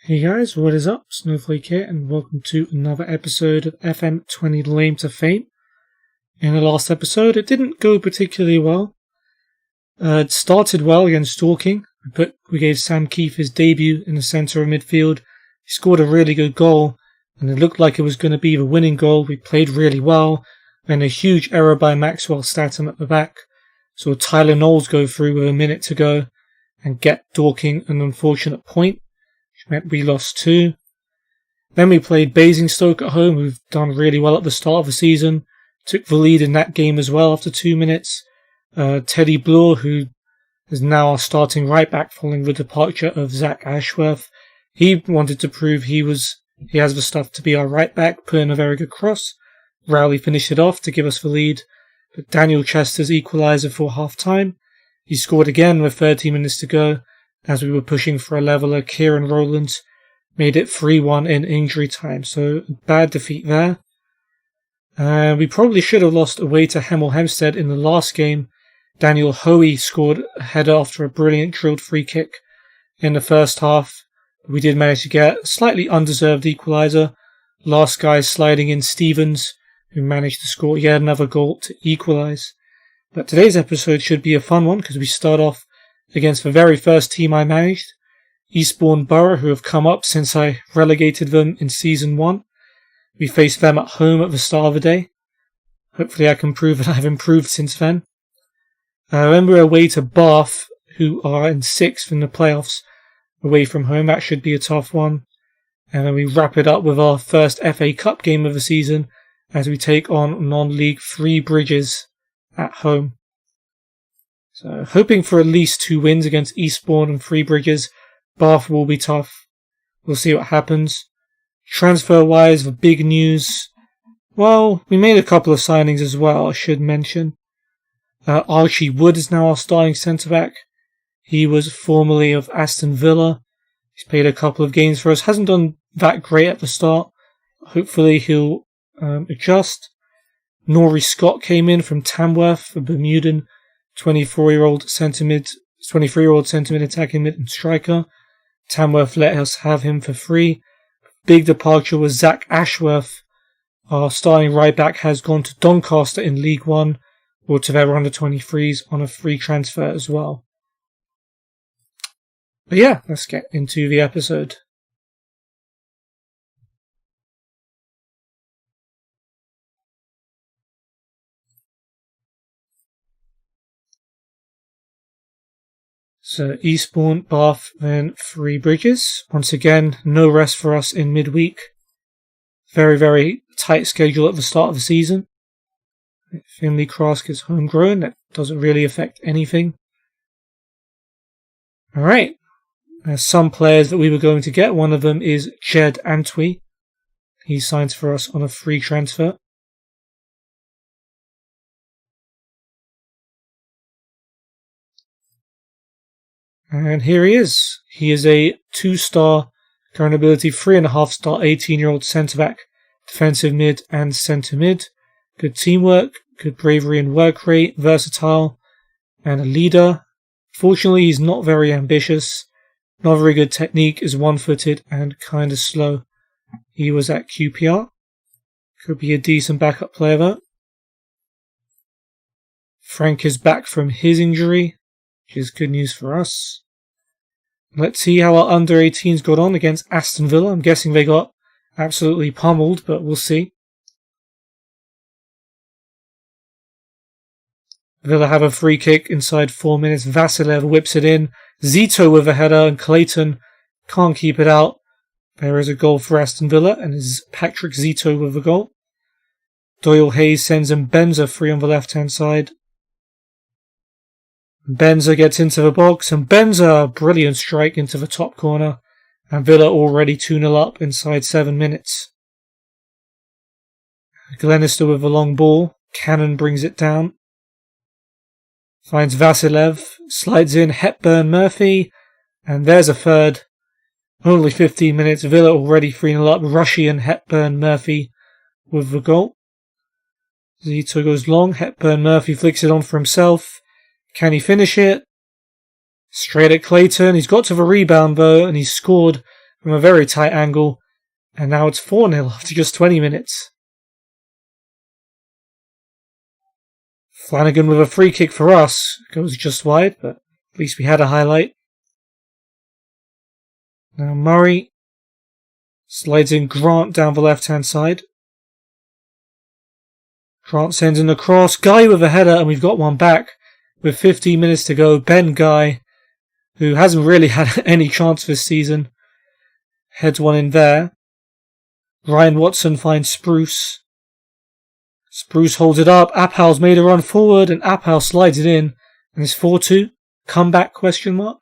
Hey guys, what is up? Snowflake here, and welcome to another episode of FM20 Lame to Fame. In the last episode, it didn't go particularly well. It started well against Dorking, but we gave Sam Keefe his debut in the centre of midfield. He scored a really good goal, and it looked like it was going to be the winning goal. We played really well, and a huge error by Maxwell Statham at the back. So Tyler Knowles go through with a minute to go and get Dorking an unfortunate point, which meant we lost 2. Then we played Basingstoke at home, who've done really well at the start of the season. Took the lead in that game as well after 2 minutes. Teddy Bloor, who is now our starting right back following the departure of Zach Ashworth, he wanted to prove he has the stuff to be our right back, put in a very good cross. Rowley finished it off to give us the lead, but Daniel Chester's equaliser for half-time. He scored again with 30 minutes to go as we were pushing for a leveller. Kieran Rowlands made it 3-1 in injury time, so bad defeat there. We probably should have lost away to Hemel Hempstead in the last game. Daniel Hoey scored a header after a brilliant drilled free kick in the first half. We did manage to get a slightly undeserved equaliser. Last guy sliding in Stevens, who managed to score yet another goal to equalise. But today's episode should be a fun one because we start off against the very first team I managed, Eastbourne Borough, who have come up since I relegated them in Season 1. We faced them at home at the start of the day. Hopefully I can prove that I've improved since then. Then we're away to Bath, who are in 6th in the playoffs, away from home. That should be a tough one. And then we wrap it up with our first FA Cup game of the season as we take on non-league Three Bridges at home. So hoping for at least 2 wins against Eastbourne and Three Bridges. Bath will be tough. We'll see what happens. Transfer-wise, the big news. Well, we made a couple of signings as well, I should mention. Archie Wood is now our starting centre-back. He was formerly of Aston Villa. He's played a couple of games for us. Hasn't done that great at the start. Hopefully he'll adjust. Nori Scott came in from Tamworth, a Bermudan 23-year-old centre-mid attacking mid and striker. Tamworth let us have him for free. Big departure was Zach Ashworth. Our starting right back has gone to Doncaster in League One, or to their under-23s on a free transfer as well. But yeah, let's get into the episode. So Eastbourne, Bath, then Three Bridges. Once again, no rest for us in midweek. Very, very tight schedule at the start of the season. Finley Krask is homegrown. That doesn't really affect anything. Alright. There's some players that we were going to get. One of them is Jed Antwi. He signs for us on a free transfer. And here he is. He is a 2-star, current ability 3.5-star 18-year-old centre-back, defensive mid and centre-mid. Good teamwork, good bravery and work rate, versatile, and a leader. Fortunately, he's not very ambitious. Not very good technique, is one-footed and kind of slow. He was at QPR. Could be a decent backup player though. Frank is back from his injury, which is good news for us. Let's see how our under-18s got on against Aston Villa. I'm guessing they got absolutely pummeled, but we'll see. Villa have a free kick inside 4 minutes. Vasilev whips it in. Zito with a header, and Clayton can't keep it out. There is a goal for Aston Villa, and it's Patrick Zito with a goal. Doyle Hayes sends in Benza free on the left-hand side. Benza gets into the box, and Benza, brilliant strike into the top corner, and Villa already 2-0 up inside 7 minutes. Glenister with a long ball. Cannon brings it down. Finds Vasilev, slides in Hepburn Murphy, and there's a third. Only 15 minutes, Villa already 3-0 up. Rushy and Hepburn Murphy with the goal. Zito goes long, Hepburn Murphy flicks it on for himself. Can he finish it? Straight at Clayton. He's got to the rebound though, and he's scored from a very tight angle. And now it's 4-0 after just 20 minutes. Flanagan with a free kick for us. Goes just wide, but at least we had a highlight. Now Murray slides in Grant down the left-hand side. Grant sends in the cross. Guy with a header, and we've got one back with 15 minutes to go. Ben Guy, who hasn't really had any chance this season, heads one in there. Ryan Watson finds Spruce. Spruce holds it up. Appel's made a run forward, and Appel slides it in, and it's 4-2. Comeback question mark.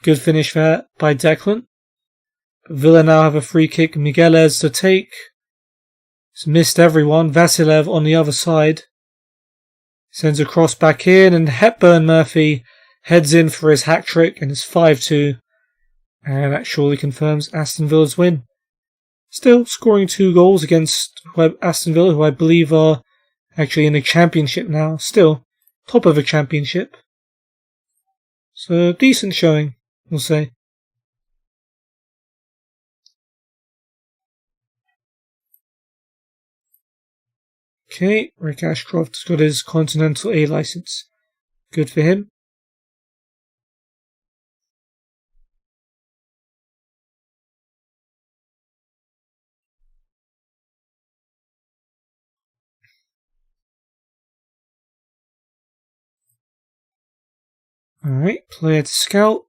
Good finish there by Declan. Villa now have a free kick. Migueles to take. It's missed everyone. Vasilev on the other side. Sends a cross back in, and Hepburn Murphy heads in for his hat-trick, and it's 5-2. And that surely confirms Aston Villa's win. Still scoring 2 goals against Aston Villa, who I believe are actually in the championship now. Still top of the championship. So decent showing, we'll say. Okay, Rick Ashcroft's got his Continental A license. Good for him. Alright, player to scout.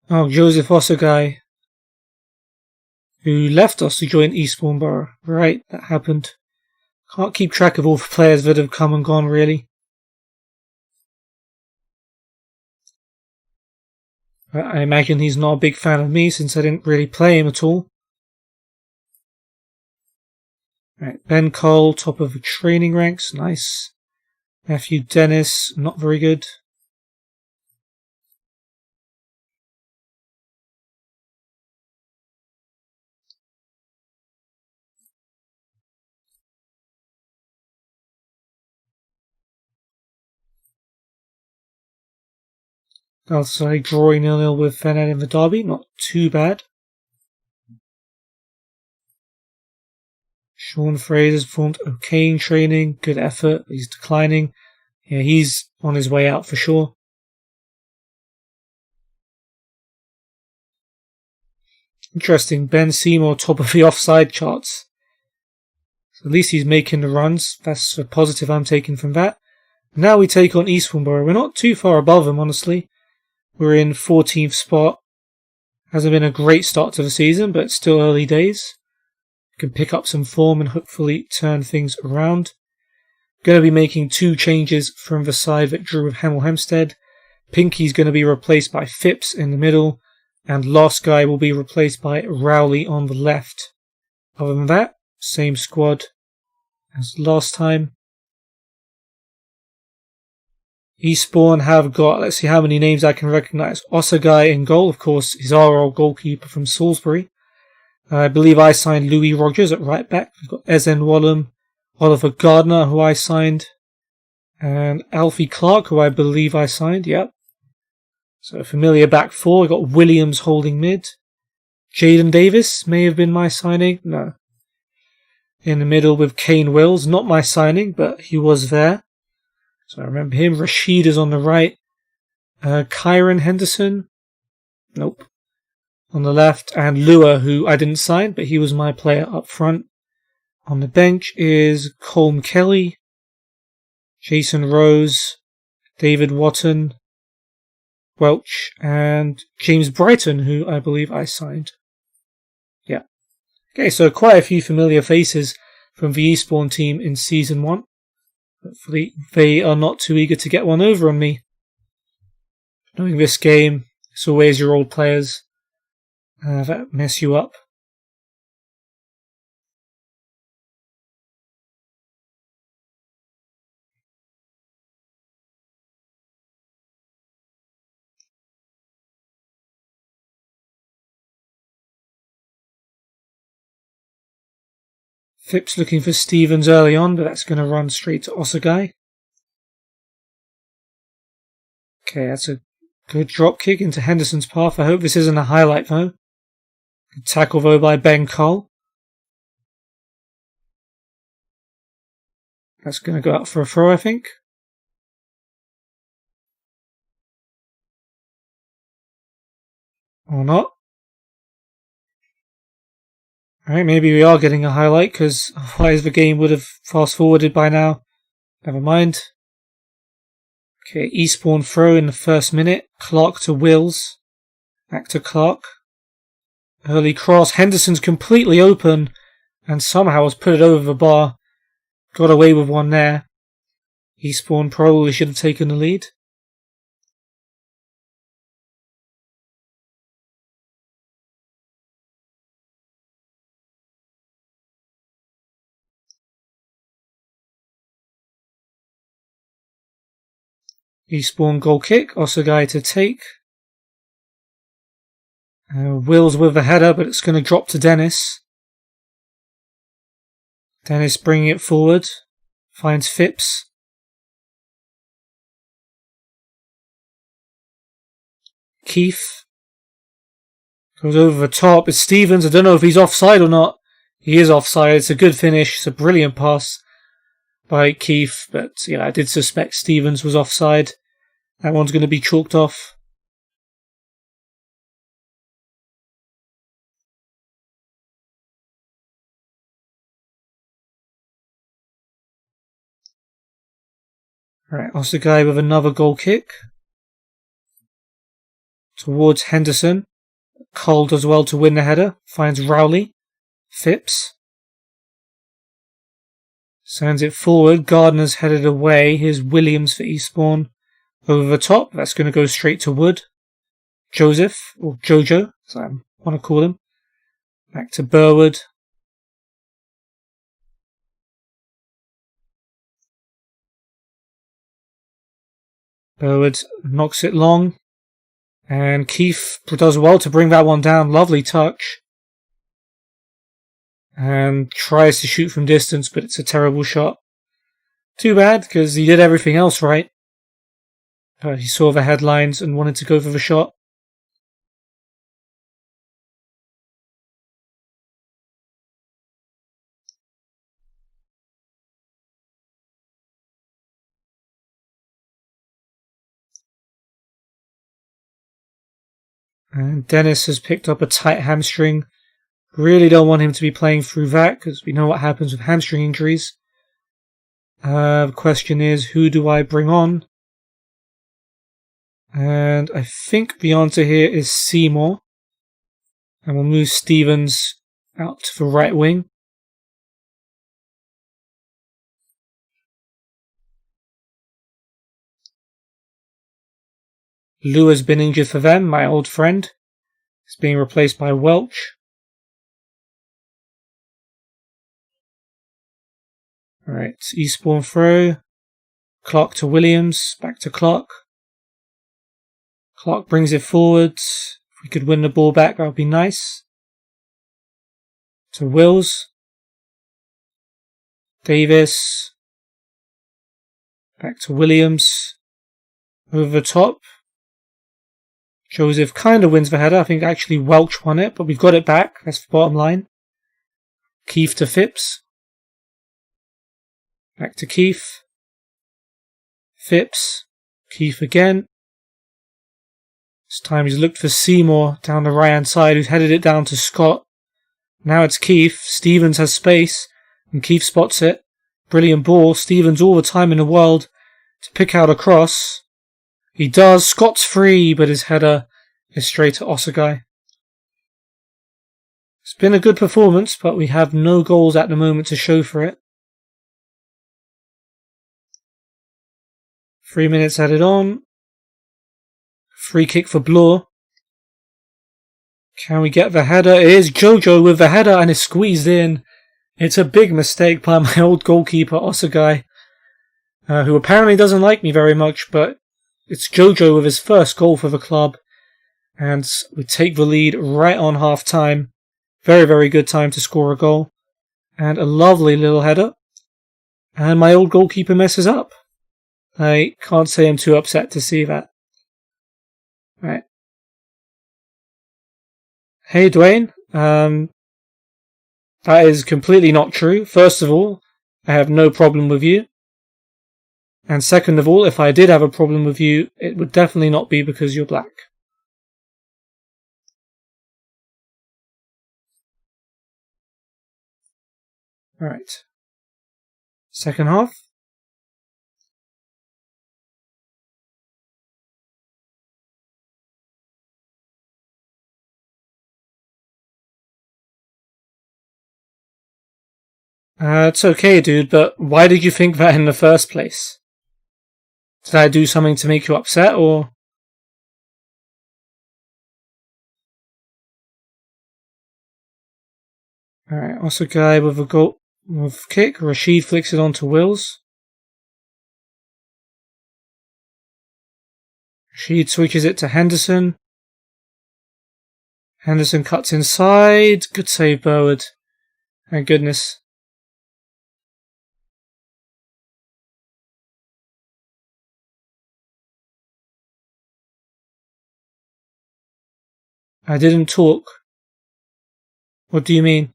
Oh, Joseph Osagai, who left us to join Eastbourne Borough. Right, that happened. Can't keep track of all the players that have come and gone, really. But I imagine he's not a big fan of me since I didn't really play him at all. Right, Ben Cole, top of the training ranks. Nice. Matthew Dennis, not very good. Outside drawing 0-0 with Fenner in the derby, not too bad. Sean Fraser's performed okay in training, good effort, he's declining. Yeah, he's on his way out for sure. Interesting, Ben Seymour top of the offside charts. So at least he's making the runs, that's a positive I'm taking from that. Now we take on Eastbourne Borough. We're not too far above them, honestly. We're in 14th spot. Hasn't been a great start to the season, but it's still early days. Can pick up some form and hopefully turn things around. Going to be making 2 changes from the side that drew with Hemel Hempstead. Pinky's going to be replaced by Phipps in the middle, and Last Guy will be replaced by Rowley on the left. Other than that, same squad as last time. Eastbourne have got, let's see how many names I can recognise. Osagai in goal, of course, is our old goalkeeper from Salisbury. I believe I signed Louis Rogers at right back. We've got Ezen Wallum, Oliver Gardner, who I signed, and Alfie Clark, who I believe I signed, yep. So familiar back 4. We've got Williams holding mid. Jaden Davis may have been my signing, no. In the middle with Kane Wills, not my signing, but he was there. So I remember him. Rashid is on the right. Kyron Henderson, nope. On the left, and Lua, who I didn't sign, but he was my player up front. On the bench is Colm Kelly, Jason Rose, David Watton, Welch, and James Brighton, who I believe I signed. Yeah. Okay, so quite a few familiar faces from the Eastbourne team in Season 1. Hopefully they are not too eager to get one over on me. Knowing this game, it's always your old players that mess you up. Phipps looking for Stevens early on, but that's going to run straight to Osagai. Okay, that's a Good drop kick into Henderson's path. I hope this isn't a highlight though. Good tackle though by Ben Cole. That's going to go out for a throw, I think. Or not. Alright, maybe we are getting a highlight, because otherwise the game would have fast forwarded by now. Never mind. Okay, Eastbourne throw in the first minute. Clark to Wills. Back to Clark. Early cross. Henderson's completely open and somehow has put it over the bar. Got away with one there. Eastbourne probably should have taken the lead. Eastbourne goal kick. Osagai to take. Wills with the header, but it's going to drop to Dennis. Dennis bringing it forward. Finds Phipps. Keith. Goes over the top. It's Stevens. I don't know if he's offside or not. He is offside. It's a good finish. It's a brilliant pass by Keith. But yeah, I did suspect Stevens was offside. That one's going to be chalked off. Alright, Osagai with another goal kick. Towards Henderson. Cole does well to win the header. Finds Rowley. Phipps. Sends it forward. Gardner's headed away. Here's Williams for Eastbourne. Over the top. That's going to go straight to Wood. Joseph. Or Jojo, as I want to call him. Back to Burwood. Burwood knocks it long. And Keith does well to bring that one down. Lovely touch. And tries to shoot from distance, but it's a terrible shot. Too bad, because he did everything else right. But he saw the headlines and wanted to go for the shot. And Dennis has picked up a tight hamstring. Really don't want him to be playing through that, because we know what happens with hamstring injuries. The question is, who do I bring on? And I think the answer here is Seymour. And we'll move Stevens out to the right wing. Lou has been injured for them, my old friend. He's being replaced by Welch. Alright, Eastbourne throw. Clark to Williams. Back to Clark. Clark brings it forward. If we could win the ball back, that would be nice. To Wills. Davis. Back to Williams. Over the top. Joseph kind of wins the header. I think actually Welch won it, but we've got it back. That's the bottom line. Keith to Phipps. Back to Keith. Phipps. Keith again. This time he's looked for Seymour down the right hand side, who's headed it down to Scott. Now it's Keith. Stevens has space, and Keith spots it. Brilliant ball. Stevens all the time in the world to pick out a cross. He does. Scott's free, but his header is straight to Osagai. It's been a good performance, but we have no goals at the moment to show for it. 3 minutes added on. Free kick for Bloor. Can we get the header? It is Jojo with the header and it's squeezed in. It's a big mistake by my old goalkeeper, Osagai, who apparently doesn't like me very much, but it's Jojo with his first goal for the club. And we take the lead right on half time. Very, very good time to score a goal. And a lovely little header. And my old goalkeeper messes up. I can't say I'm too upset to see that. Right. Hey, Dwayne. That is completely not true. First of all, I have no problem with you. And second of all, if I did have a problem with you, it would definitely not be because you're black. Alright. Second half. It's okay, dude, but why did you think that in the first place? Did I do something to make you upset, or...? Alright, also guy with a goal with kick. Rashid flicks it onto Wills. Rashid switches it to Henderson. Henderson cuts inside. Good save, Burwood. Thank goodness. I didn't talk. What do you mean?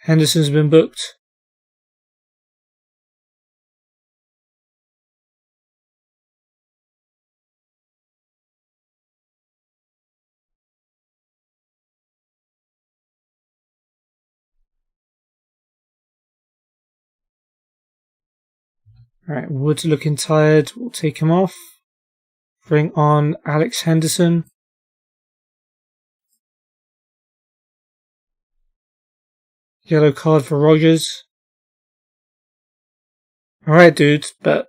Henderson's been booked. Alright, Wood's looking tired. We'll take him off. Bring on Alex Henderson. Yellow card for Rogers. Alright, dude, but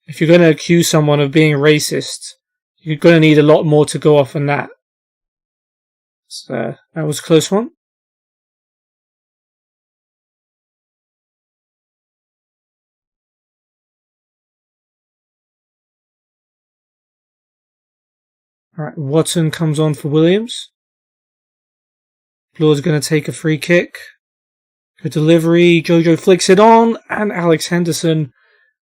if you're going to accuse someone of being racist, you're going to need a lot more to go off than that. So, that was a close one. Alright, Watson comes on for Williams. Bloor's going to take a free kick. Good delivery. Jojo flicks it on, and Alex Henderson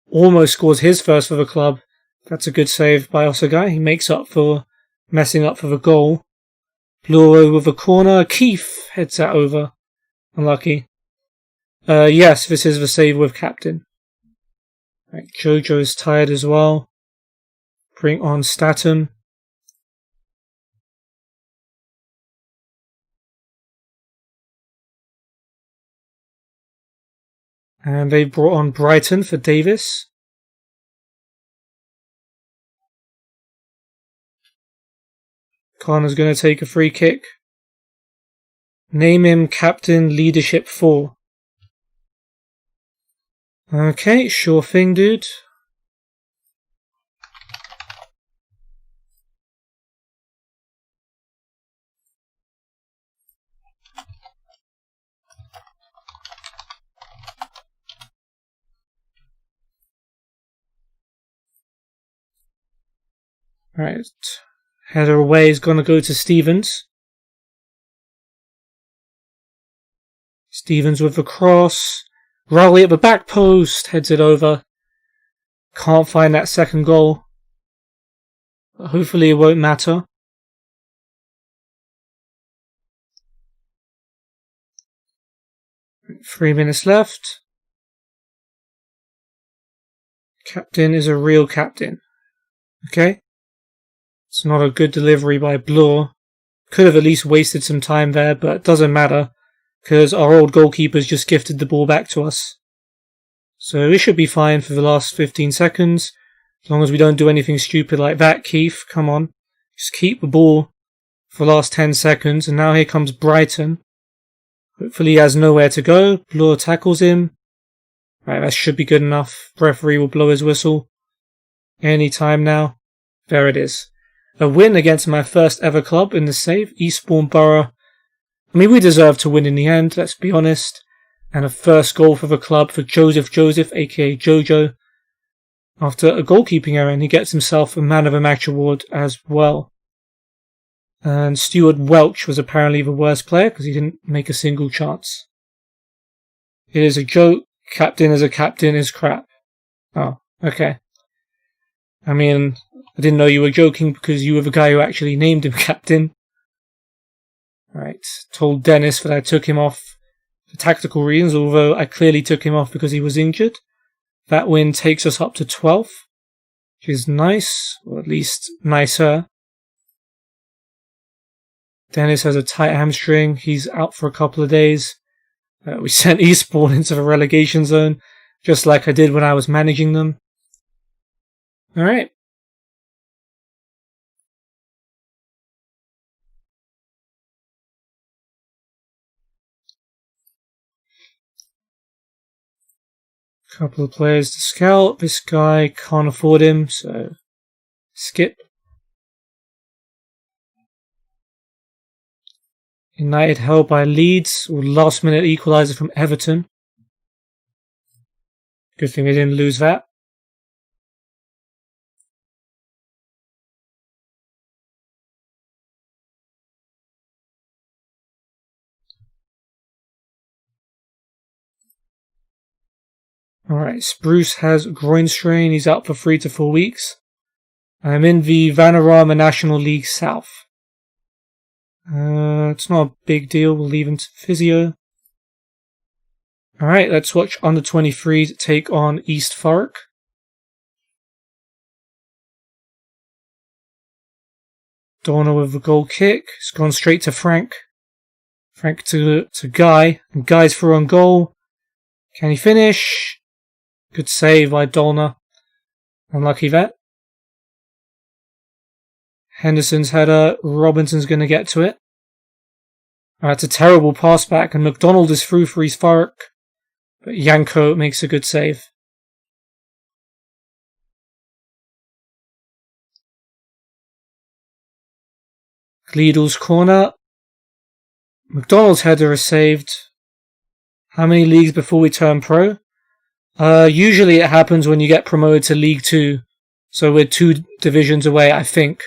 almost scores his first for the club. That's a good save by Osagai. He makes up for messing up for the goal. Bloor with a corner. Keith heads that over. Unlucky. Yes, this is the save with captain. Right, Jojo is tired as well. Bring on Statham. And they brought on Brighton for Davis. Connor's going to take a free kick. Name him Captain Leadership 4. Okay, sure thing, dude. Right. Header away is going to go to Stevens. Stevens with the cross. Rowley at the back post. Heads it over. Can't find that second goal. But hopefully it won't matter. Three minutes left. Captain is a real captain. Okay? It's not a good delivery by Bloor. Could have at least wasted some time there, but it doesn't matter, because our old goalkeeper's just gifted the ball back to us. So we should be fine for the last 15 seconds, as long as we don't do anything stupid like that. Keith, come on. Just keep the ball for the last 10 seconds, and now here comes Brighton. Hopefully he has nowhere to go. Bloor tackles him. Right, that should be good enough. Referee will blow his whistle any time now. There it is. A win against my first ever club in the save, Eastbourne Borough. I mean, we deserve to win in the end, let's be honest. And a first goal for the club for Joseph, aka Jojo. After a goalkeeping error, and he gets himself a Man of the Match award as well. And Stuart Welch was apparently the worst player because he didn't make a single chance. It is a joke. Captain as a captain is crap. Oh, okay. I mean, I didn't know you were joking because you were the guy who actually named him captain. Right, told Dennis that I took him off for tactical reasons, although I clearly took him off because he was injured. That win takes us up to 12th, which is nice, or at least nicer. Dennis has a tight hamstring. He's out for a couple of days. We sent Eastbourne into the relegation zone, just like I did when I was managing them. Alright. Couple of players to scout. This guy can't afford him, so skip. United held by Leeds, or last minute equaliser from Everton. Good thing they didn't lose that. Alright, Spruce has groin strain. He's out for 3 to 4 weeks. I'm in the Vanarama National League South. It's not a big deal. We'll leave him to physio. Alright, let's watch under 23s take on East Thurrock. Dorner with the goal kick. It's gone straight to Frank. Frank to Guy. And Guy's through on goal. Can he finish? Good save by Dorner. Unlucky that. Henderson's header. Robinson's going to get to it. It's a terrible pass back, and McDonald is through for East Thurrock. But Yanko makes a good save. Gleedle's corner. McDonald's header is saved. How many leagues before we turn pro? Usually it happens when you get promoted to League 2. So we're 2 divisions away, I think.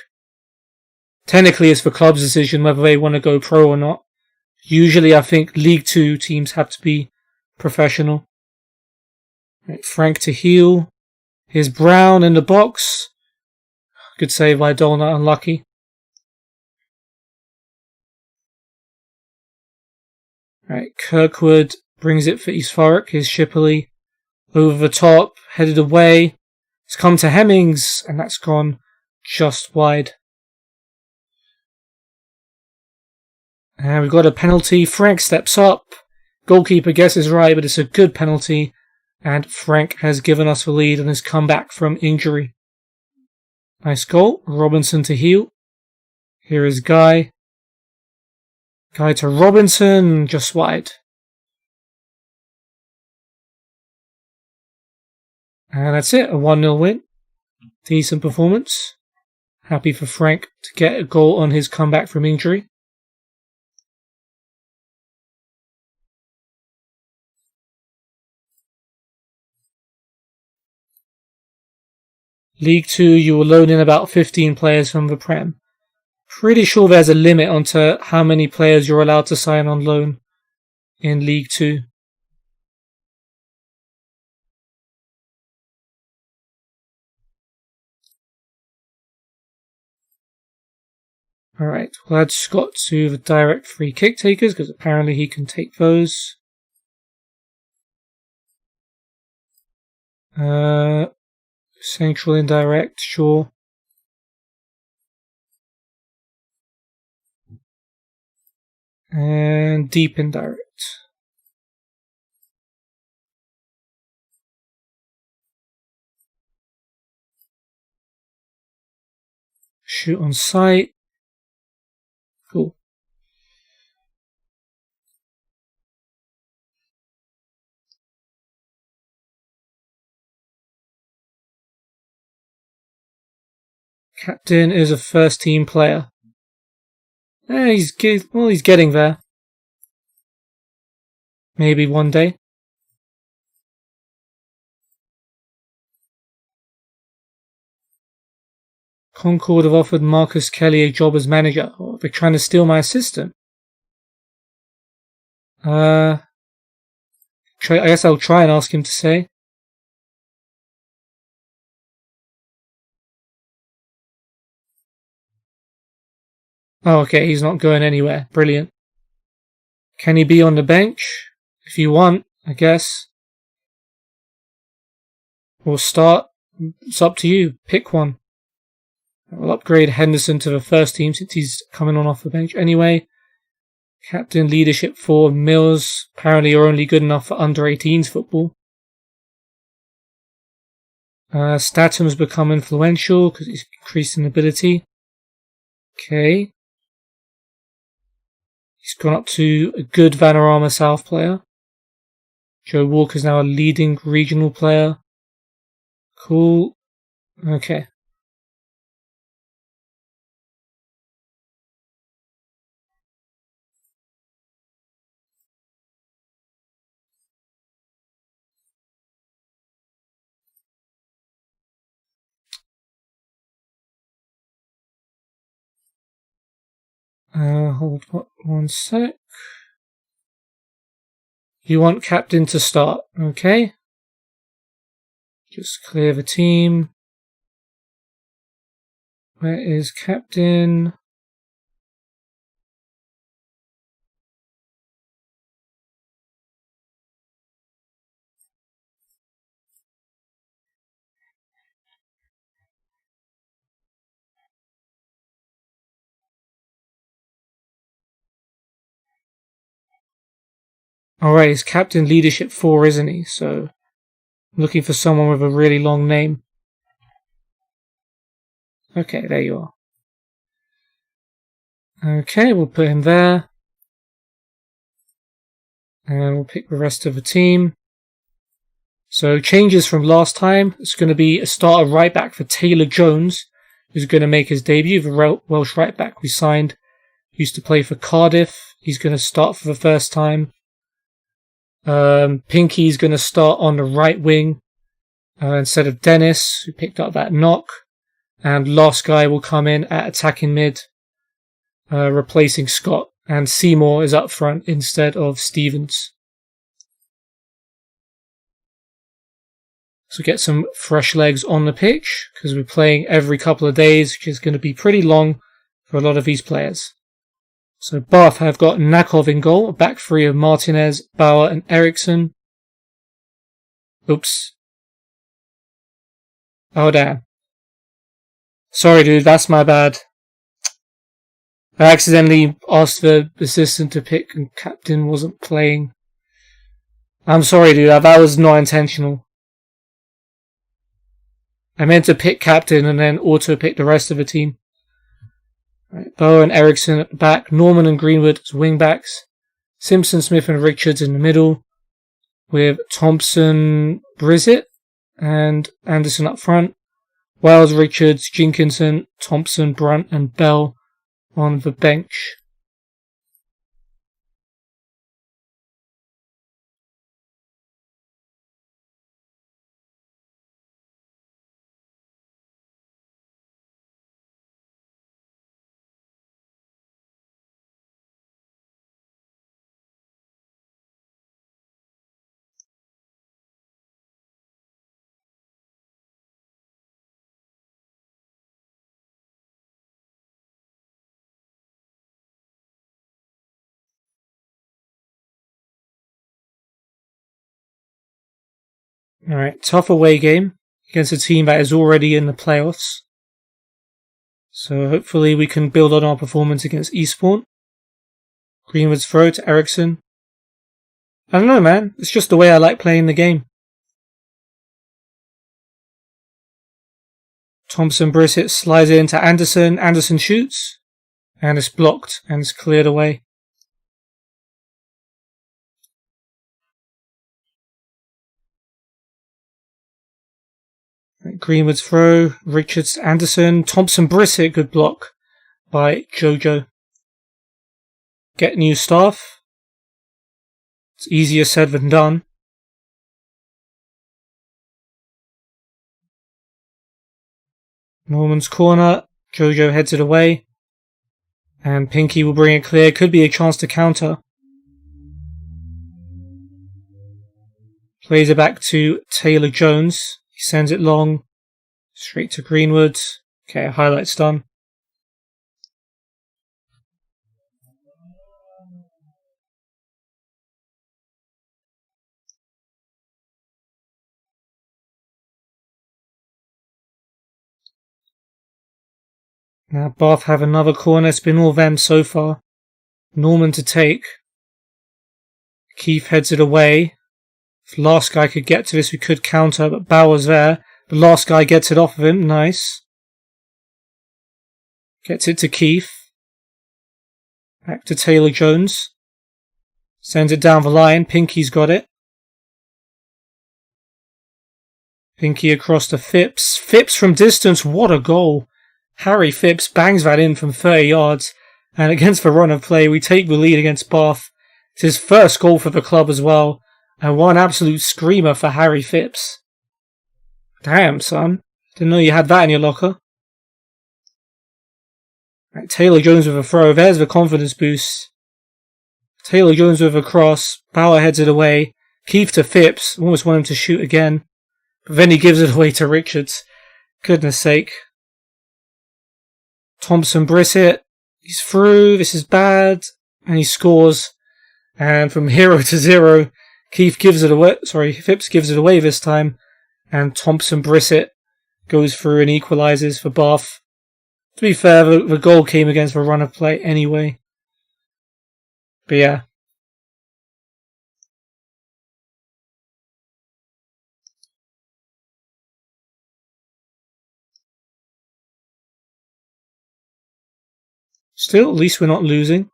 Technically it's the club's decision whether they want to go pro or not. Usually I think League 2 teams have to be professional. Right, Frank to heel. Here's Brown in the box. Good save by Dolna, unlucky. Right, Kirkwood brings it for East Thurrock. Here's Shipley. Over the top, headed away. It's come to Hemmings, and that's gone just wide. And we've got a penalty. Frank steps up. Goalkeeper guesses right, but it's a good penalty. And Frank has given us the lead and has come back from injury. Nice goal. Robinson to heel. Here is Guy. Guy to Robinson, just wide. And that's it, a 1-0 win. Decent performance. Happy for Frank to get a goal on his comeback from injury. League 2, you will loan in about 15 players from the Prem. Pretty sure there's a limit onto how many players you're allowed to sign on loan in League 2. Alright, we'll add Scott to the direct free kick takers because apparently he can take those. Central indirect, sure. And deep indirect. Shoot on sight. Cool. Captain is a first team player. He's getting there. Maybe one day. Concord have offered Marcus Kelly a job as manager. Oh, they're trying to steal my assistant. I guess I'll try and ask him to say. Oh, okay, he's not going anywhere. Brilliant. Can he be on the bench? If you want, I guess. Or start. It's up to you. Pick one. We'll upgrade Henderson to the first team since he's coming on off the bench anyway. Captain leadership for Mills. Apparently you're only good enough for under 18s football. Statham's become influential because he's increased in ability. Okay. He's gone up to a good Vanarama South player. Joe Walker's now a leading regional player. Cool. Okay. Hold one sec. You want captain to start, okay? Just clear the team. Where is captain? Alright, he's captain leadership 4, isn't he? So, I'm looking for someone with a really long name. Okay, there you are. Okay, we'll put him there. And we'll pick the rest of the team. So, changes from last time. It's going to be a starter right back for Taylor Jones, who's going to make his debut. The Welsh right back we signed used to play for Cardiff. He's going to start for the first time. Pinky's going to start on the right wing instead of Dennis, who picked up that knock. And last guy will come in at attacking mid, replacing Scott. And Seymour is up front instead of Stevens. So get some fresh legs on the pitch, because we're playing every couple of days, which is going to be pretty long for a lot of these players. So Bath have got Nakov in goal, a back three of Martinez, Bauer and Eriksson. Oops. Oh damn. Sorry dude, that's my bad. I accidentally asked the assistant to pick and captain wasn't playing. I'm sorry dude, that was not intentional. I meant to pick captain and then auto pick the rest of the team. Right, Bowen and Eriksson at the back, Norman and Greenwood as wing backs, Simpson, Smith and Richards in the middle, with Thompson, Brissett and Anderson up front, Wiles, Richards, Jenkinson, Thompson, Brunt and Bell on the bench. Alright, tough away game against a team that is already in the playoffs. So hopefully we can build on our performance against Eastbourne. Greenwood's throw to Eriksson. I don't know, man. It's just the way I like playing the game. Thompson Brissett slides into Anderson. Anderson shoots. And it's blocked and it's cleared away. Greenwood's throw. Richards, Anderson. Thompson Brissett, good block by Jojo. Get new staff. It's easier said than done. Norman's corner. Jojo heads it away. And Pinky will bring it clear. Could be a chance to counter. Plays it back to Taylor Jones. He sends it long. Straight to Greenwood. Okay, highlights done. Now Bath have another corner. It's been all them so far. Norman to take. Keith heads it away. If the last guy could get to this, we could counter, but Bauer's there. The last guy gets it off of him. Nice. Gets it to Keith. Back to Taylor-Jones. Sends it down the line. Pinky's got it. Pinky across to Phipps. Phipps from distance. What a goal. Harry Phipps bangs that in from 30 yards. And against the run of play, we take the lead against Bath. It's his first goal for the club as well. And one absolute screamer for Harry Phipps. Damn, son. Didn't know you had that in your locker. Right, Taylor-Jones with a throw. There's the confidence boost. Taylor-Jones with a cross. Bauer heads it away. Keith to Phipps. Almost want him to shoot again. But then he gives it away to Richards. Goodness sake. Thompson-Brissett. He's through. This is bad. And he scores. And from 0 to 0, Keith gives it away. Sorry, Phipps gives it away this time. And Thompson-Brissett goes through and equalises for Bath. To be fair, the goal came against the run of play anyway. But yeah. Still, at least we're not losing.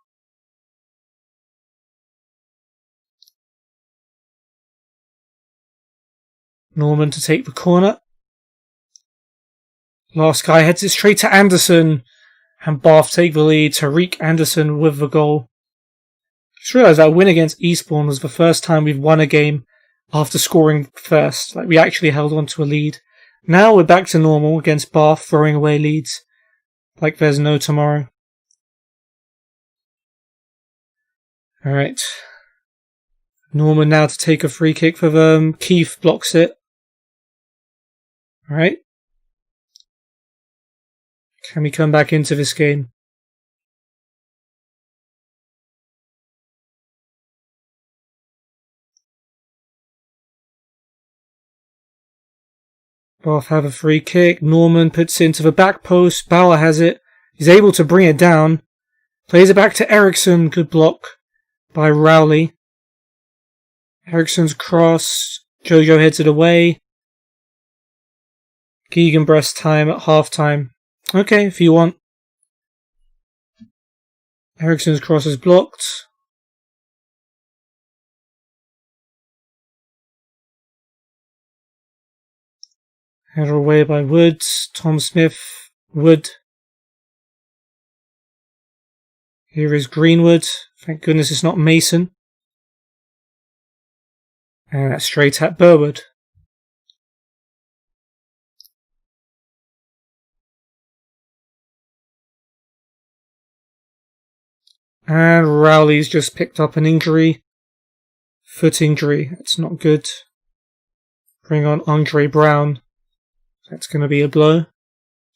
Norman to take the corner. Last guy heads it straight to Anderson. And Bath take the lead. Tariq Anderson with the goal. Just realised that win against Eastbourne was the first time we've won a game after scoring first. Like, we actually held on to a lead. Now we're back to normal against Bath, throwing away leads. Like there's no tomorrow. Alright. Norman now to take a free kick for them. Keith blocks it. Alright. Can we come back into this game? Bath have a free kick. Norman puts it into the back post. Bauer has it. He's able to bring it down. Plays it back to Eriksson. Good block by Rowley. Eriksson's cross. Jojo heads it away. Gegenpress time at half time. Okay, if you want. Eriksson's cross is blocked. Header away by Woods. Tom Smith. Wood. Here is Greenwood. Thank goodness it's not Mason. And that's straight at Burwood. And Rowley's just picked up an injury. Foot injury. That's not good. Bring on Andre Brown. That's going to be a blow.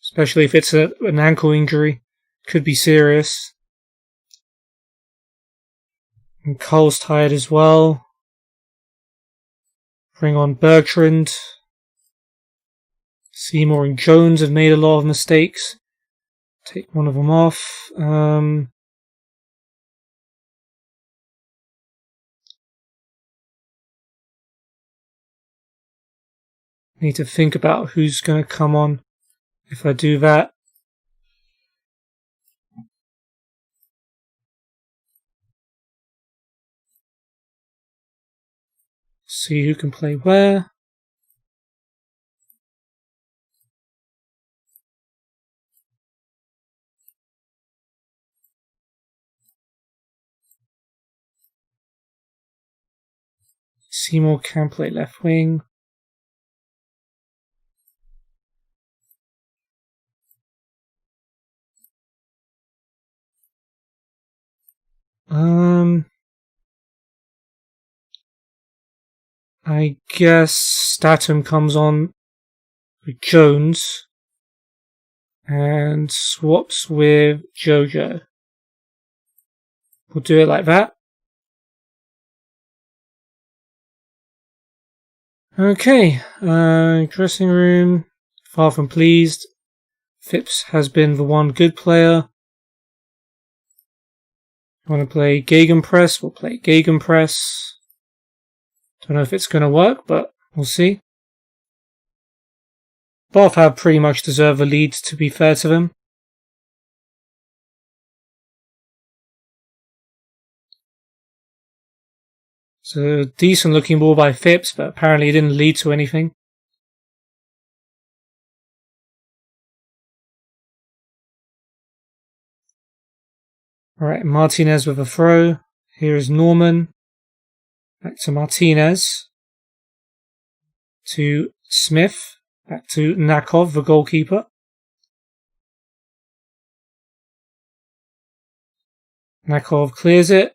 Especially if it's an ankle injury. Could be serious. And Cole's tired as well. Bring on Bertrand. Seymour and Jones have made a lot of mistakes. Take one of them off. Need to think about who's going to come on if I do that. See who can play where. Seymour can play left wing. I guess Statham comes on with Jones and swaps with Jojo. We'll do it like that. Okay, dressing room, far from pleased. Phipps has been the one good player. Want to play Gegenpress? We'll play Gegenpress. Don't know if it's going to work, but we'll see. Bath have pretty much deserved the lead, to be fair to them. So, decent looking ball by Phipps, but apparently it didn't lead to anything. Alright, Martinez with a throw. Here is Norman. Back to Martinez. To Smith. Back to Nakov, the goalkeeper. Nakov clears it.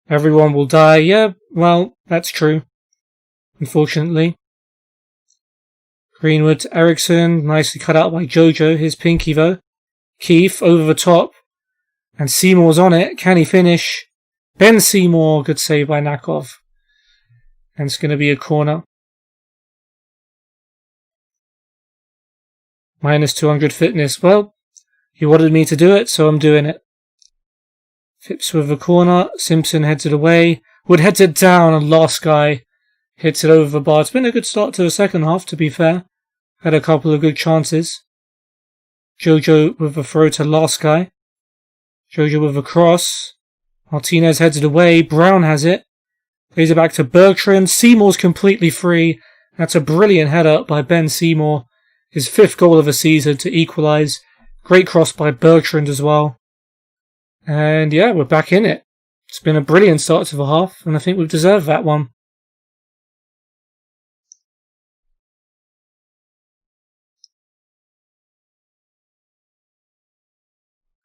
Everyone will die. Yeah, well, that's true. Unfortunately. Greenwood to Eriksson. Nicely cut out by Jojo. His pinky though. Keith over the top. And Seymour's on it. Can he finish? Ben Seymour. Good save by Nakov. And it's going to be a corner. Minus 200 fitness. Well, he wanted me to do it, so I'm doing it. Phipps with the corner. Simpson heads it away. Wood heads it down, and last guy hits it over the bar. It's been a good start to the second half, to be fair. Had a couple of good chances. Jojo with the throw to last guy. Jojo with a cross. Martinez heads it away. Brown has it. Plays it back to Bertrand. Seymour's completely free. That's a brilliant header by Ben Seymour. His 5th goal of the season to equalise. Great cross by Bertrand as well. And yeah, we're back in it. It's been a brilliant start to the half, and I think we've deserved that one.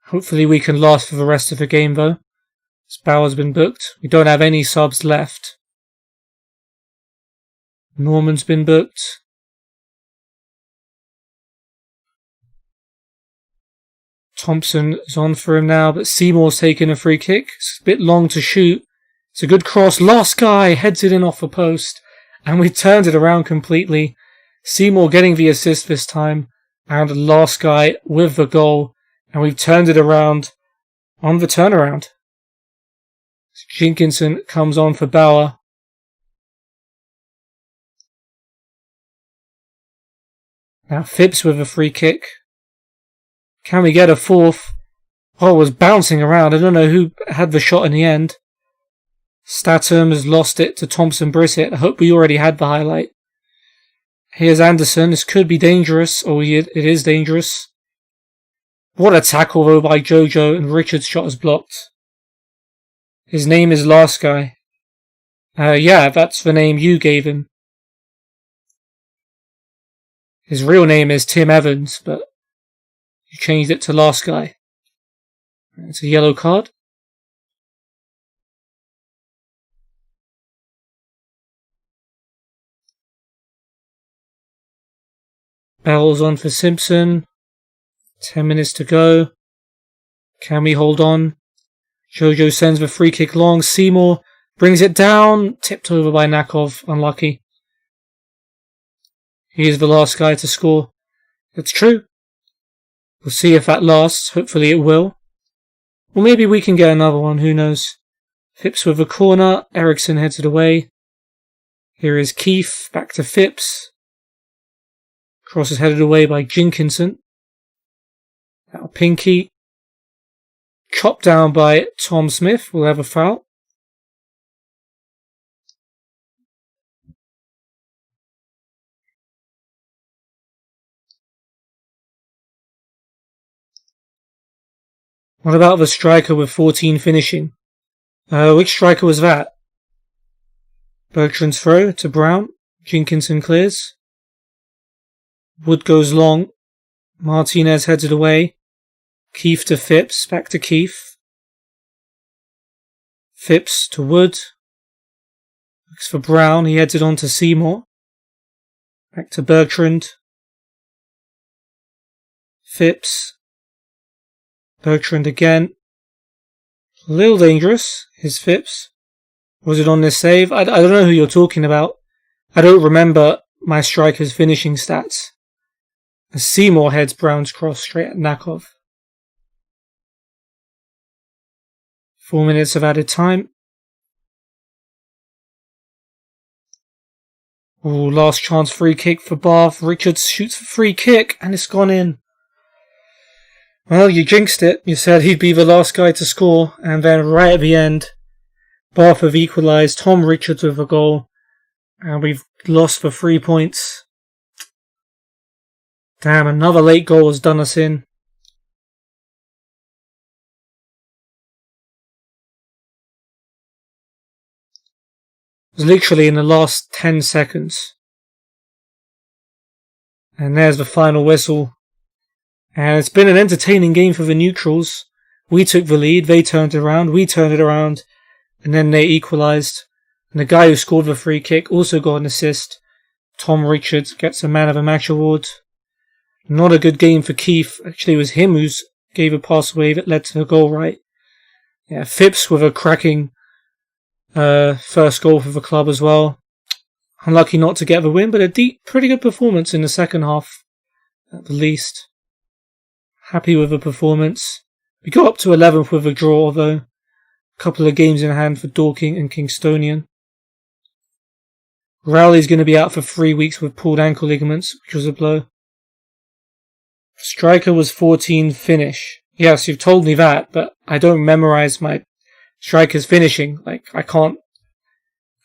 Hopefully we can last for the rest of the game though. Bauer's been booked. We don't have any subs left. Norman's been booked. Thompson is on for him now, but Seymour's taking a free kick. It's a bit long to shoot. It's a good cross. Last guy heads it in off the post. And we turned it around completely. Seymour getting the assist this time. And the last guy with the goal. And we've turned it around on the turnaround. Jenkinson comes on for Bauer. Now Phipps with a free kick. Can we get a fourth? Oh, it was bouncing around. I don't know who had the shot in the end. Statham has lost it to Thompson Brissett. I hope we already had the highlight. Here's Anderson. This could be dangerous. Oh, it is dangerous. What a tackle though by Jojo, and Richard's shot is blocked. His name is Last Guy. Yeah, that's the name you gave him. His real name is Tim Evans, but you changed it to Last Guy. It's a yellow card. Bell's on for Simpson. 10 minutes to go. Can we hold on? Jojo sends the free kick long. Seymour brings it down. Tipped over by Nakov. Unlucky. He is the last guy to score. It's true. We'll see if that lasts. Hopefully it will. Or maybe we can get another one. Who knows? Phipps with a corner. Eriksson heads it away. Here is Keith. Back to Phipps. Cross is headed away by Jenkinson. Now Pinky. Chopped down by Tom Smith. We'll have a foul. What about the striker with 14 finishing? Which striker was that? Bertrand's throw to Brown. Jenkinson clears. Wood goes long. Martinez heads it away. Keith to Phipps. Back to Keith. Phipps to Wood. Looks for Brown. He heads it on to Seymour. Back to Bertrand. Phipps. Bertrand again. A little dangerous. His Phipps. Was it on this save? I don't know who you're talking about. I don't remember my striker's finishing stats. As Seymour heads Brown's cross straight at Nakov. 4 minutes of added time. Ooh, last chance free kick for Bath. Richards shoots the free kick and it's gone in. Well, you jinxed it. You said he'd be the last guy to score, and then right at the end, Bath have equalised. Tom Richards with a goal, and we've lost for 3 points. Damn, another late goal has done us in. It was literally in the last 10 seconds. And there's the final whistle. And it's been an entertaining game for the neutrals. We took the lead, they turned it around, we turned it around, and then they equalised. And the guy who scored the free kick also got an assist. Tom Richards gets a Man of the Match award. Not a good game for Keith. Actually, it was him who gave a pass away that led to the goal, right? Yeah, Phipps with a cracking first goal for the club as well. Unlucky not to get the win, but a pretty good performance in the second half, at the least. Happy with the performance. We got up to 11th with a draw, though. A couple of games in hand for Dorking and Kingstonian. Rowley's going to be out for 3 weeks with pulled ankle ligaments, which was a blow. Striker was 14 finish. Yes, you've told me that, but I don't memorize my strikers finishing. I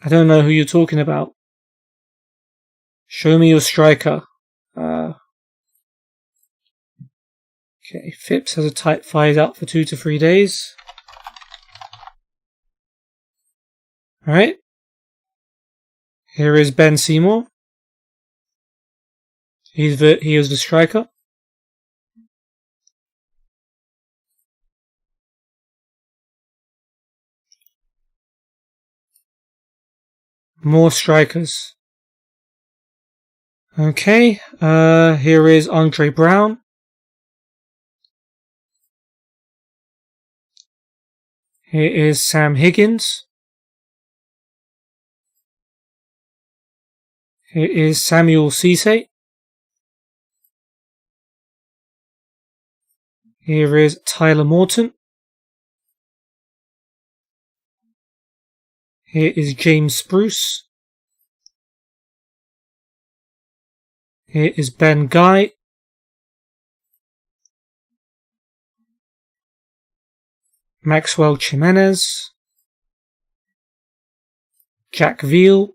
don't know who you're talking about. Show me your striker. Okay, Phipps has a tight fight out for 2 to 3 days. Alright. Here is Ben Seymour. He is the striker. More strikers. Okay, here is Andre Brown. Here is Sam Higgins. Here is Samuel Cisse. Here is Tyler Morton. Here is James Spruce. Here is Ben Guy. Maxwell Jimenez. Jack Veal.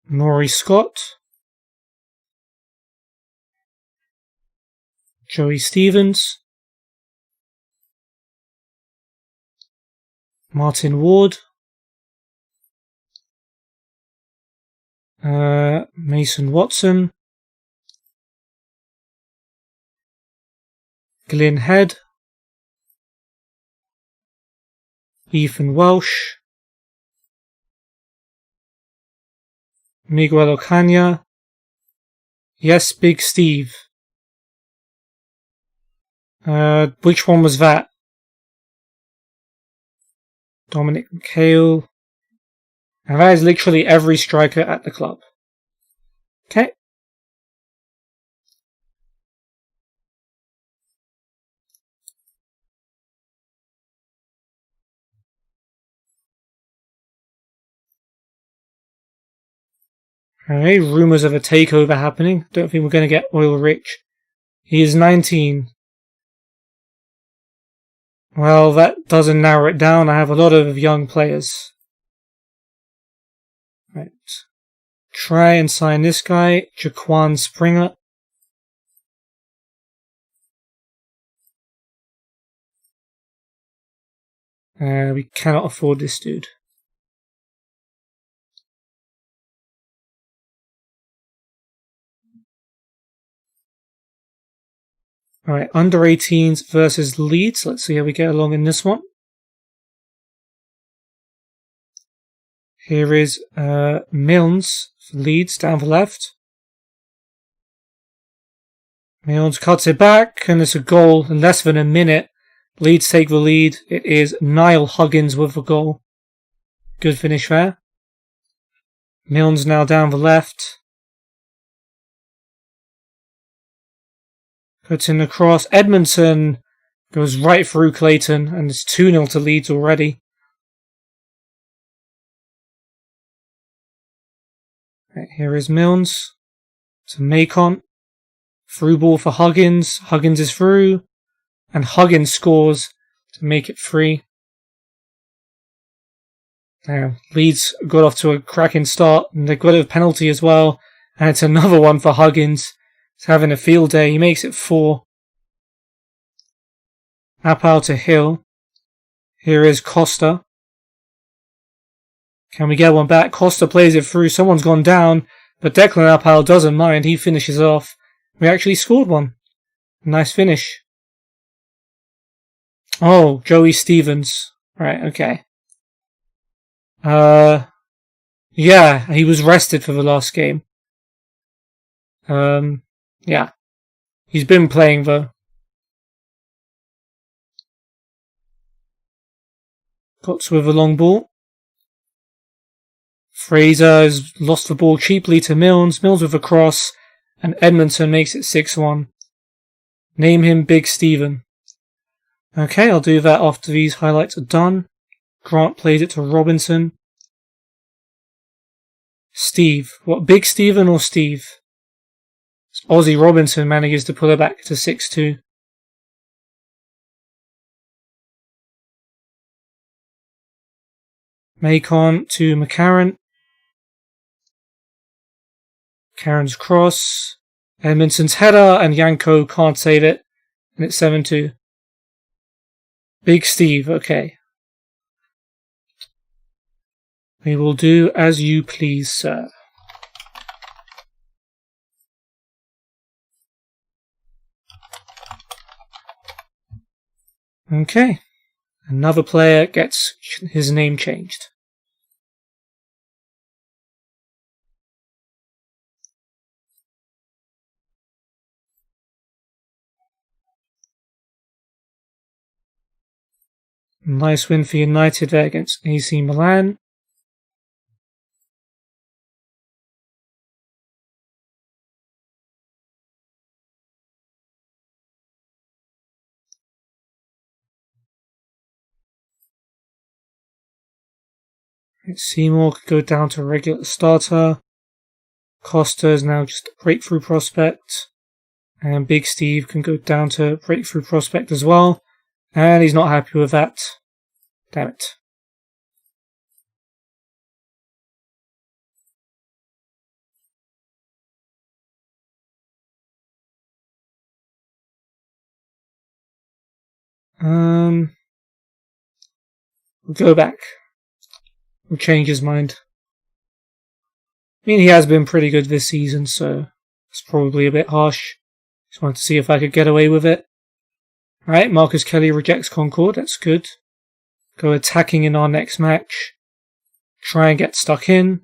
Maury Scott. Joey Stevens. Martin Ward. Mason Watson. Glyn Head. Ethan Welsh. Miguel Ocaña. Yes, Big Steve. Which one was that? Dominic McHale. And that is literally every striker at the club. Okay. Alright, rumours of a takeover happening. Don't think we're going to get Oil Rich. He is 19. Well, that doesn't narrow it down. I have a lot of young players. Right. Try and sign this guy, Jaquan Springer. We cannot afford this dude. Alright, under 18s versus Leeds. Let's see how we get along in this one. Here is Milnes for Leeds down the left. Milnes cuts it back, and it's a goal in less than a minute. Leeds take the lead. It is Niall Huggins with the goal. Good finish there. Milne's now down the left. Puts in the cross. Edmondson goes right through Clayton, and it's 2-0 to Leeds already. Right, here is Milnes to Macon. Through ball for Huggins. Huggins is through. And Huggins scores to make it 3. Now, Leeds got off to a cracking start, and they got a penalty as well. And it's another one for Huggins. He's having a field day. He makes it 4. Appel to Hill. Here is Costa. Can we get one back? Costa plays it through. Someone's gone down, but Declan Appel doesn't mind. He finishes off. We actually scored one. Nice finish. Oh, Joey Stevens. Right, okay. Yeah, he was rested for the last game. Yeah. He's been playing though. Potts with a long ball. Fraser has lost the ball cheaply to Milnes. Milnes with a cross. And Edmondson makes it 6-1. Name him Big Steven. Okay, I'll do that after these highlights are done. Grant plays it to Robinson. Steve. What, Big Steven or Steve? Ozzy Robinson manages to pull it back to 6-2. Macon to McCarran. McCarran's cross. Edmondson's header, and Yanko can't save it. And it's 7-2. Big Steve, okay. We will do as you please, sir. Okay. Another player gets his name changed. Nice win for United there against AC Milan. Seymour could go down to a regular starter. Costa is now just a breakthrough prospect. And Big Steve can go down to breakthrough prospect as well. And he's not happy with that. Damn it. We'll go back. We'll change his mind. I mean, he has been pretty good this season, so it's probably a bit harsh. Just wanted to see if I could get away with it. Alright, Marcus Kelly rejects Concord. That's good. Go attacking in our next match. Try and get stuck in.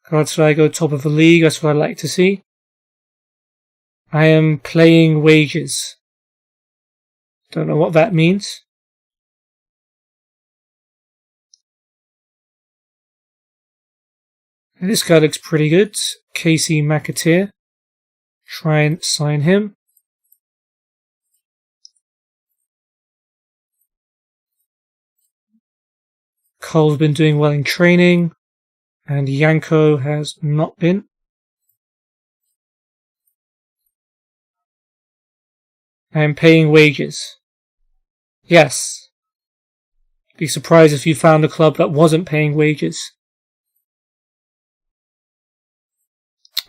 Galatasaray go top of the league. That's what I'd like to see. I am playing wages. Don't know what that means. And this guy looks pretty good. Casey McAteer. Try and sign him. Cole's been doing well in training. And Yanko has not been. I am paying wages. Yes. Be surprised if you found a club that wasn't paying wages.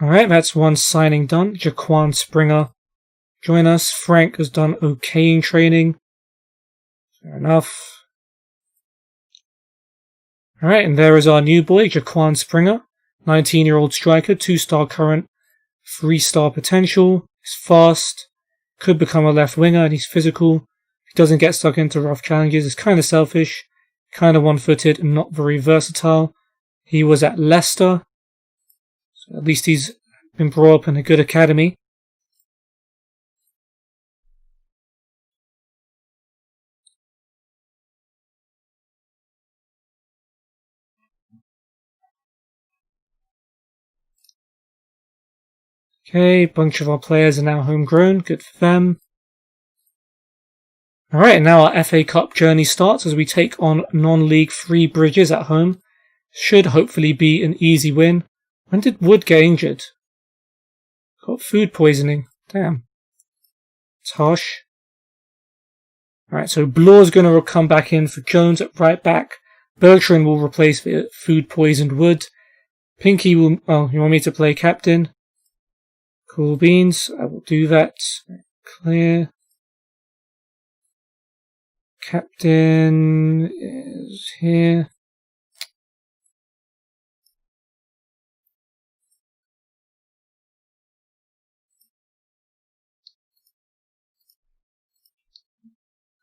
Alright, that's one signing done. Jaquan Springer. Join us. Frank has done okay in training. Fair enough. Alright, and there is our new boy, Jaquan Springer. 19-year-old striker, 2-star current, 3-star potential. He's fast. Could become a left winger, and he's physical. He doesn't get stuck into rough challenges. He's kind of selfish, kind of one-footed, and not very versatile. He was at Leicester. So at least he's been brought up in a good academy. Okay, a bunch of our players are now homegrown. Good for them. Alright, and now our FA Cup journey starts as we take on non-league Three Bridges at home. Should hopefully be an easy win. When did Wood get injured? Got food poisoning. Damn. It's harsh. Alright, so Blaw's going to come back in for Jones at right back. Bertrand will replace the food poisoned Wood. Pinky will... Oh, you want me to play captain? Cool beans. I will do that. Clear. Captain is here.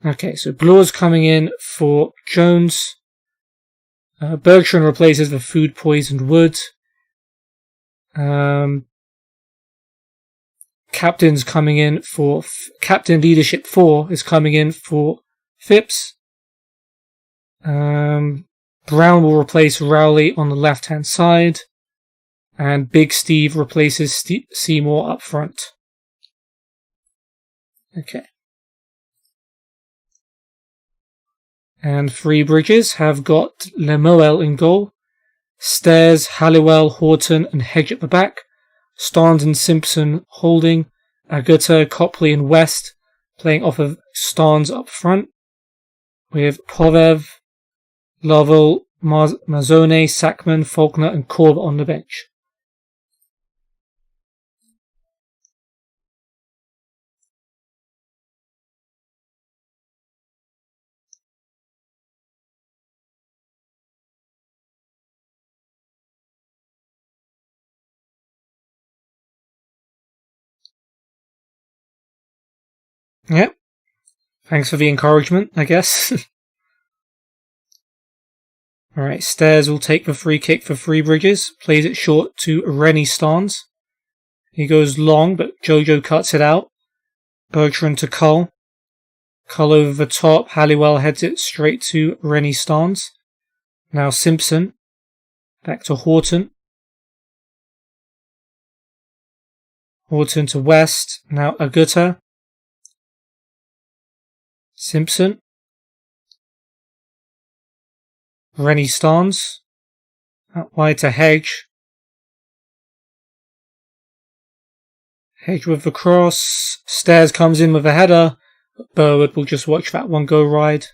Okay, so Blaw's coming in for Jones. Bertrand replaces the food poisoned Wood. Captain's coming in for... Captain Leadership 4 is coming in for Phipps. Brown will replace Rowley on the left hand side. And Big Steve replaces Seymour up front. Okay. And Three Bridges have got Lemuel in goal. Stairs, Halliwell, Horton and Hedge at the back. Starnes and Simpson holding. Agutta, Copley and West playing off of Starnes up front. With Povev, Lovell, Mazzone, Sackman, Faulkner and Korb on the bench. Yep. Thanks for the encouragement, I guess. Alright, Stairs will take the free kick for Three Bridges. Plays it short to Rennie Starnes. He goes long, but Jojo cuts it out. Bertrand to Cull. Cull over the top. Halliwell heads it straight to Rennie Starnes. Now Simpson. Back to Horton. Horton to West. Now Agutta. Simpson. Rennie Starnes. Out wide to Hedge. Hedge with the cross. Stairs comes in with a header. Burwood will just watch that one go wide.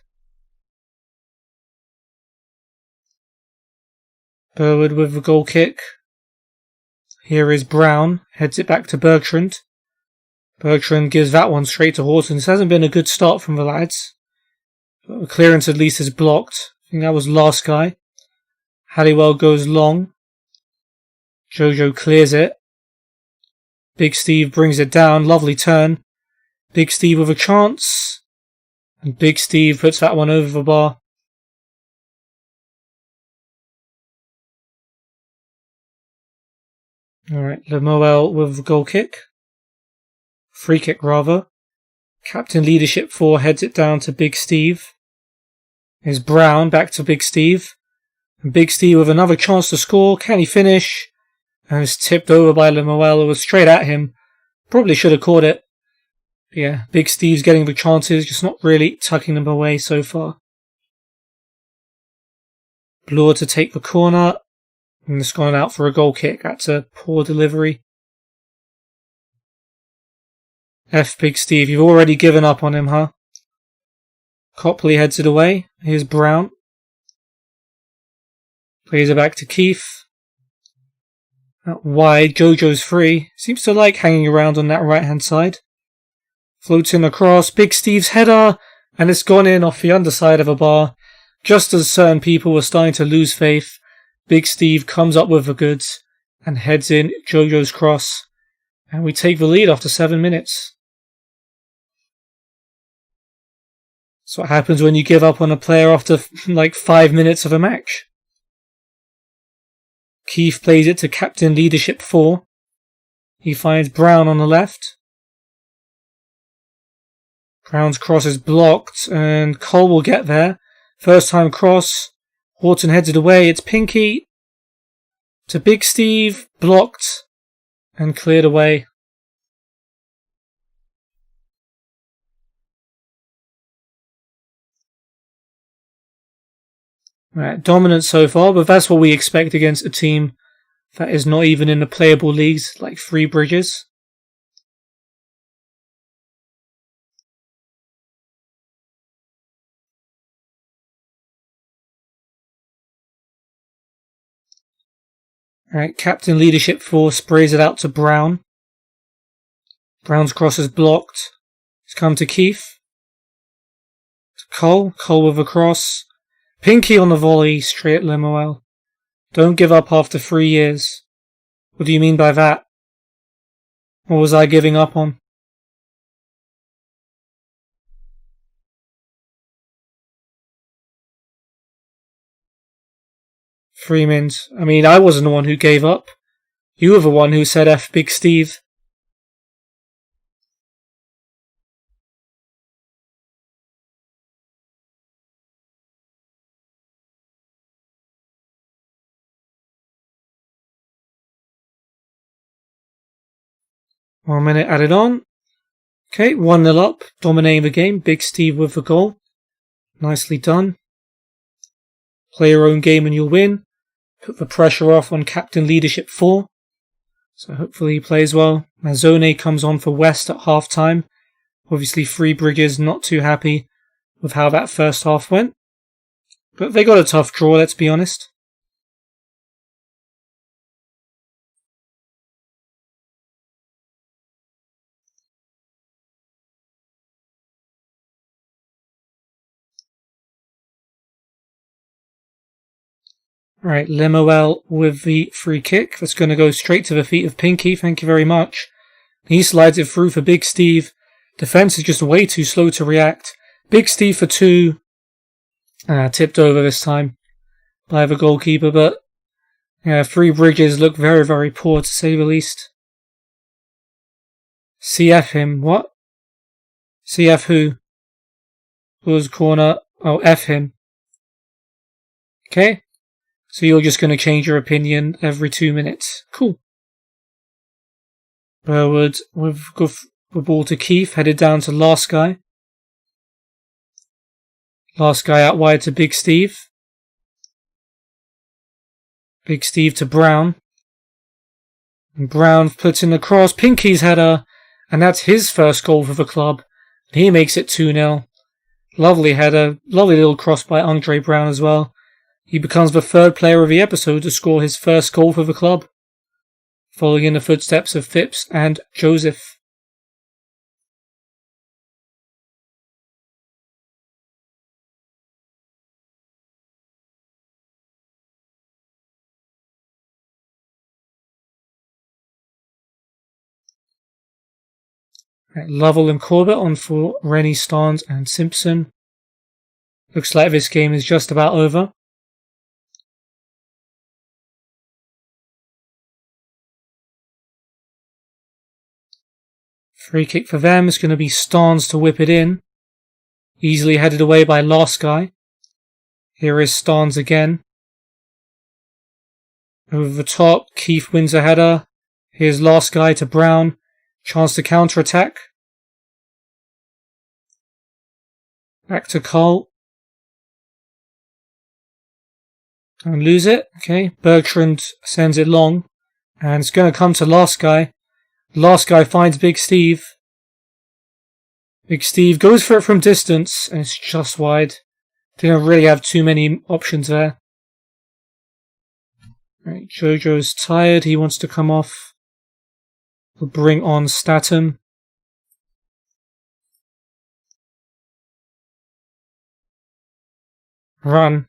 Burwood with the goal kick. Here is Brown. Heads it back to Bertrand. Bertrand gives that one straight to Horton. This hasn't been a good start from the lads. But the clearance at least is blocked. I think that was last guy. Halliwell goes long. Jojo clears it. Big Steve brings it down. Lovely turn. Big Steve with a chance. And Big Steve puts that one over the bar. Alright, Lemuel with the goal kick. Free kick rather. Captain Leadership 4 heads it down to Big Steve. Here's Brown back to Big Steve. And Big Steve with another chance to score. Can he finish? And it's tipped over by Lemuel. It was straight at him. Probably should have caught it. But yeah, Big Steve's getting the chances, just not really tucking them away so far. Bloor to take the corner. And it's gone out for a goal kick. That's a poor delivery. Big Steve, you've already given up on him, huh? Copley heads it away. Here's Brown. Plays it back to Keith. Out wide, Jojo's free. Seems to like hanging around on that right hand side. Floats in across, Big Steve's header, and it's gone in off the underside of a bar. Just as certain people were starting to lose faith, Big Steve comes up with the goods and heads in Jojo's cross. And we take the lead after 7 minutes. That's what happens when you give up on a player after like 5 minutes of a match. Keith plays it to Captain Leadership 4. He finds Brown on the left. Brown's cross is blocked and Cole will get there. First time cross. Horton heads it away. It's Pinky to Big Steve. Blocked. And cleared away. Right, dominant so far, but that's what we expect against a team that is not even in the playable leagues like Three Bridges. Right, Captain Leadership 4 sprays it out to Brown. Brown's cross is blocked. It's come to Keith. To Cole. Cole with a cross. Pinky on the volley, straight at Lemuel. Don't give up after 3 years. What do you mean by that? What was I giving up on? Freeman's. I mean, I wasn't the one who gave up. You were the one who said F Big Steve. One minute added on. Okay, 1-0 up. Dominating the game. Big Steve with the goal. Nicely done. Play your own game and you'll win. Put the pressure off on Captain Leadership 4. So hopefully he plays well. Mazzone comes on for West at half time. Obviously Three Bridges not too happy with how that first half went. But they got a tough draw, let's be honest. Alright, Lemuel with the free kick. That's going to go straight to the feet of Pinky. Thank you very much. He slides it through for Big Steve. Defense is just way too slow to react. Big Steve for 2. Tipped over this time by the goalkeeper, but yeah, Three Bridges look very, very poor to say the least. CF him. What? CF who? Who's corner? Oh, F him. Okay. So you're just going to change your opinion every 2 minutes. Cool. Burwood with the ball to Keith, headed down to Last Guy. Last Guy out wide to Big Steve. Big Steve to Brown. And Brown puts in the cross. Pinky's header. And that's his first goal for the club. He makes it 2-0. Lovely header. Lovely little cross by Andre Brown as well. He becomes the 3rd player of the episode to score his first goal for the club, following in the footsteps of Phipps and Joseph. Lovell and Corbett on for Rennie, Starnes and Simpson. Looks like this game is just about over. Free kick for them is going to be Starnes to whip it in. Easily headed away by Last Guy. Here is Starnes again. Over the top, Keith wins a header. Here's Last Guy to Brown. Chance to counter-attack. Back to Cole. And lose it. Okay, Bertrand sends it long. And it's going to come to Last Guy. Last Guy finds Big Steve. Big Steve goes for it from distance, and it's just wide. Didn't really have too many options there. Right, Jojo's tired. He wants to come off. We'll bring on Statham. Run.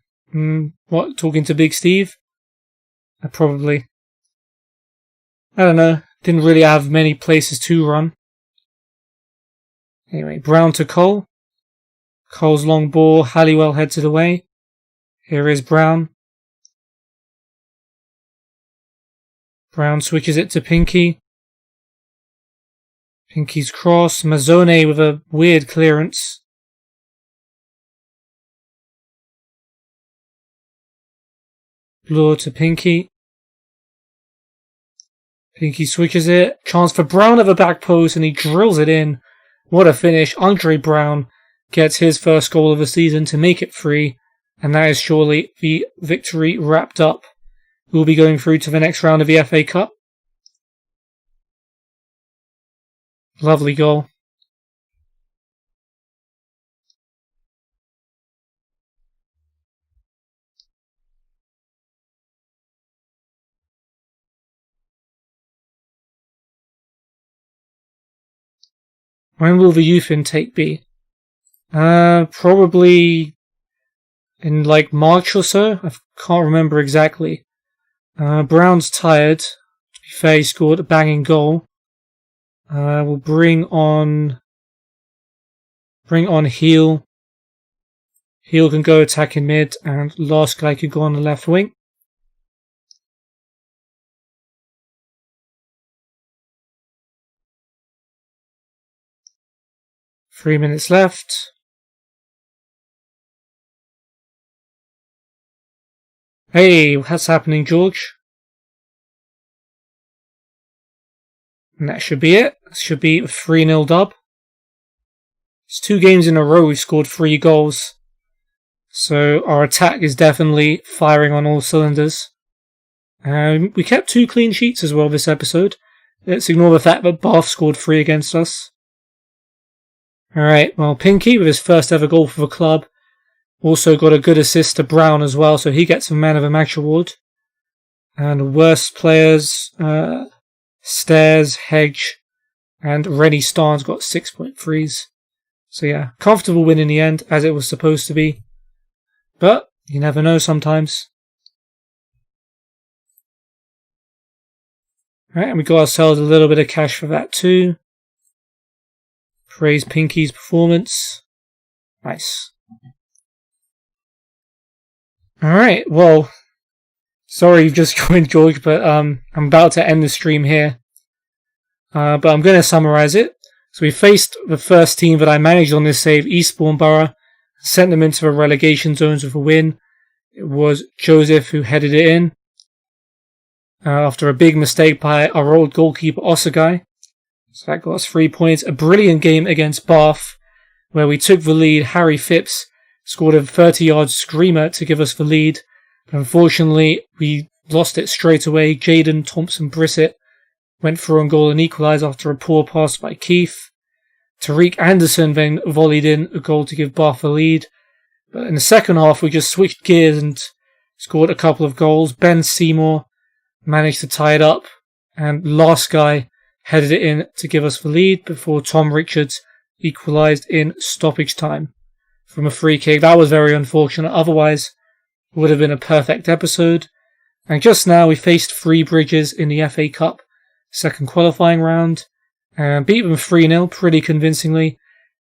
What? Talking to Big Steve? Probably. I don't know. Didn't really have many places to run. Anyway, Brown to Cole. Cole's long ball. Halliwell heads it away. Here is Brown. Brown switches it to Pinky. Pinky's cross. Mazzone with a weird clearance. Bloor to Pinky. Pinky switches it. Chance for Brown at the back post, and he drills it in. What a finish. Andre Brown gets his first goal of the season to make it 3. And that is surely the victory wrapped up. We'll be going through to the next round of the FA Cup. Lovely goal. When will the youth intake be? Probably in like March or so. I can't remember exactly. Brown's tired. To be fair, he scored a banging goal. We'll bring on Heel. Heel can go attacking mid, and last guy could go on the left wing. Three minutes left. Hey, what's happening, George? And that should be it. This should be a 3-0 dub. It's 2 games in a row we've scored 3 goals. So our attack is definitely firing on all cylinders. We kept 2 clean sheets as well this episode. Let's ignore the fact that Bath scored 3 against us. Alright, well, Pinky with his first ever goal for the club. Also got a good assist to Brown as well, so he gets a Man of the Match award. And worst players, Stairs, Hedge, and Rennie Starnes got 6.3s. So yeah, comfortable win in the end, as it was supposed to be. But you never know sometimes. Right, and we got ourselves a little bit of cash for that too. Praise Pinky's performance. Nice. Alright, well, sorry you've just joined, George, but I'm about to end the stream here. But I'm going to summarise it. So we faced the first team that I managed on this save, Eastbourne Borough, sent them into the relegation zones with a win. It was Joseph who headed it in. After a big mistake by our old goalkeeper, Osagai. So that got us 3 points. A brilliant game against Bath, where we took the lead. Harry Phipps scored a 30-yard screamer to give us the lead. But unfortunately, we lost it straight away. Jaden Thompson-Brissett went through on goal and equalised after a poor pass by Keith. Tariq Anderson then volleyed in a goal to give Bath the lead. But in the second half, we just switched gears and scored a couple of goals. Ben Seymour managed to tie it up, and last guy headed it in to give us the lead before Tom Richards equalised in stoppage time from a free kick. That was very unfortunate. Otherwise, it would have been a perfect episode. And just now, we faced Three Bridges in the FA Cup second qualifying round and beat them 3-0 pretty convincingly.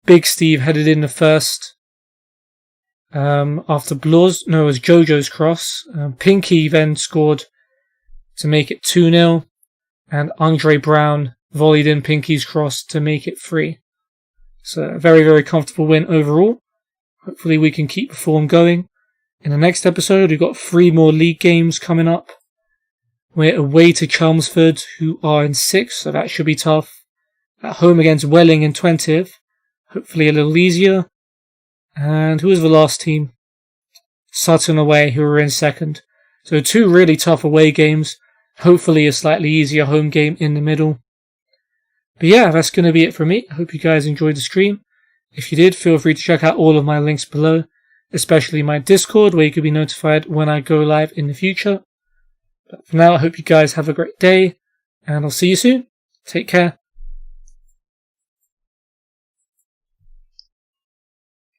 Big Steve headed in the first after it was Jojo's cross. Pinky then scored to make it 2-0, and Andre Brown volleyed in Pinky's cross to make it 3. So a very, very comfortable win overall. Hopefully we can keep the form going. In the next episode, we've got 3 more league games coming up. We're away to Chelmsford, who are in 6th, so that should be tough. At home against Welling in 20th. Hopefully a little easier. And who was the last team? Sutton away, who were in 2nd. So 2 really tough away games. Hopefully a slightly easier home game in the middle. But yeah, that's going to be it for me. I hope you guys enjoyed the stream. If you did, feel free to check out all of my links below, especially my Discord, where you can be notified when I go live in the future. But for now, I hope you guys have a great day, and I'll see you soon. Take care.